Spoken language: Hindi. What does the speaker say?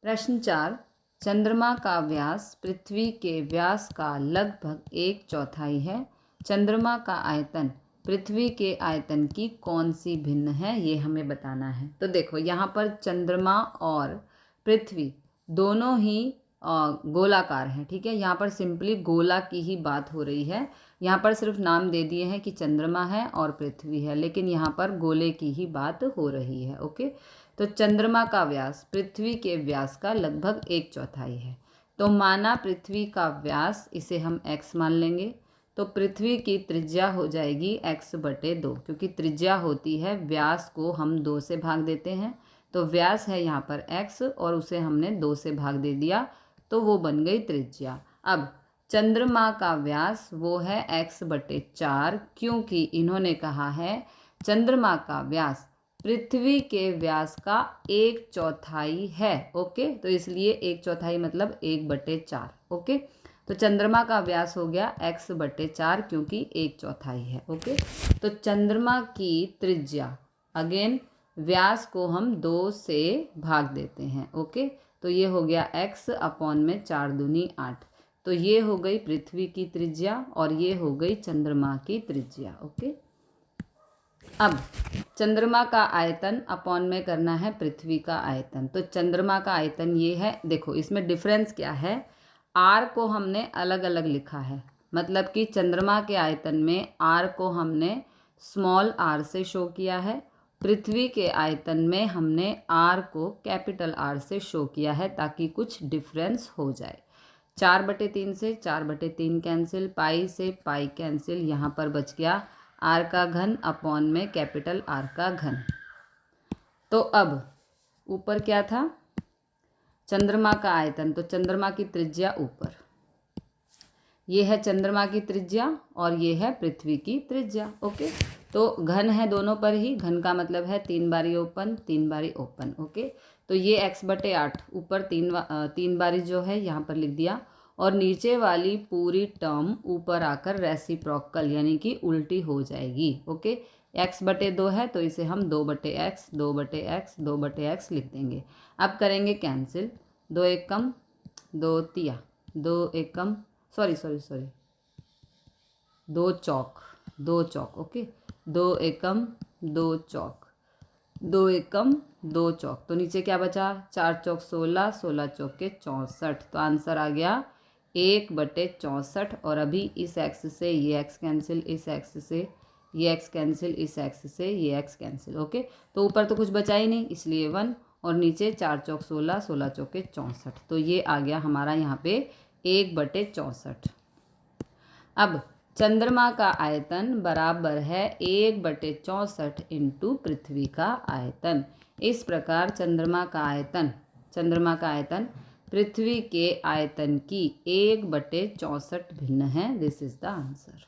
प्रश्न 4, चंद्रमा का व्यास पृथ्वी के व्यास का लगभग 1/4 है। चंद्रमा का आयतन पृथ्वी के आयतन की कौन सी भिन्न है, ये हमें बताना है। तो देखो यहाँ पर चंद्रमा और पृथ्वी दोनों ही गोलाकार हैं, ठीक है। यहाँ पर सिंपली गोला की ही बात हो रही है। यहाँ पर सिर्फ नाम दे दिए हैं कि चंद्रमा है और पृथ्वी है, लेकिन यहाँ पर गोले की ही बात हो रही है। ओके, तो चंद्रमा का व्यास पृथ्वी के व्यास का लगभग 1/4 है। तो माना पृथ्वी का व्यास, इसे हम x मान लेंगे, तो पृथ्वी की त्रिज्या हो जाएगी x/2, क्योंकि त्रिज्या होती है व्यास को हम 2 से भाग देते हैं। तो व्यास है यहाँ पर x और उसे हमने 2 से भाग दे दिया, तो वो बन गई त्रिज्या। अब चंद्रमा का व्यास वो है x/4, क्योंकि इन्होंने कहा है चंद्रमा का व्यास पृथ्वी के व्यास का 1/4 है। ओके, तो इसलिए 1/4 मतलब 1/4। ओके, तो चंद्रमा का व्यास हो गया x/4, क्योंकि 1/4 है। ओके, तो चंद्रमा की त्रिज्या, अगेन व्यास को हम 2 से भाग देते हैं। ओके, तो ये हो गया x/4 दूनी 8। तो ये हो गई पृथ्वी की त्रिज्या और ये हो गई चंद्रमा की त्रिज्या। ओके, अब चंद्रमा का आयतन अपॉन में करना है पृथ्वी का आयतन। तो चंद्रमा का आयतन ये है, देखो इसमें डिफरेंस क्या है, आर को हमने अलग अलग लिखा है, मतलब कि चंद्रमा के आयतन में आर को हमने स्मॉल आर से शो किया है, पृथ्वी के आयतन में हमने आर को कैपिटल आर से शो किया है, ताकि कुछ डिफरेंस हो जाए। 4/3 से 4/3 कैंसिल, पाई से पाई कैंसिल, यहाँ पर बच गया आर का घन अपॉन में कैपिटल आर का घन। तो अब ऊपर क्या था, चंद्रमा का आयतन, तो चंद्रमा की त्रिज्या ऊपर, ये है चंद्रमा की त्रिज्या और ये है पृथ्वी की त्रिज्या। ओके, तो घन है दोनों पर ही, घन का मतलब है 3 बारी ओपन 3 बारी ओपन। ओके, तो ये x/8 ऊपर 3 बारी जो है यहाँ पर लिख दिया, और नीचे वाली पूरी टर्म ऊपर आकर रेसिप्रोकल यानी कि उल्टी हो जाएगी। ओके, x/2 है तो इसे हम 2/x 2/x 2/x लिख देंगे। अब करेंगे कैंसिल, 2 एकम 2 तिया 2 एकम सॉरी 2 चौक 2 चौक। ओके, 2 एकम 2 चौक 2 एकम 2 चौक, तो नीचे क्या बचा, 4 चौक 16 16 चौक के 64। तो आंसर आ गया 1/64। और अभी इस एक्स से ये एक्स कैंसिल, इस एक्स से ये एक्स कैंसिल, इस एक्स से ये एक्स कैंसिल। ओके, तो ऊपर तो कुछ बचा ही नहीं, इसलिए 1, और नीचे 4 चौक 16 16 चौक के 64। तो ये आ गया हमारा यहाँ पे 1/64। अब चंद्रमा का आयतन बराबर है 1/64 इंटू पृथ्वी का आयतन। इस प्रकार चंद्रमा का आयतन पृथ्वी के आयतन की 1/64 भिन्न है। This is the answer.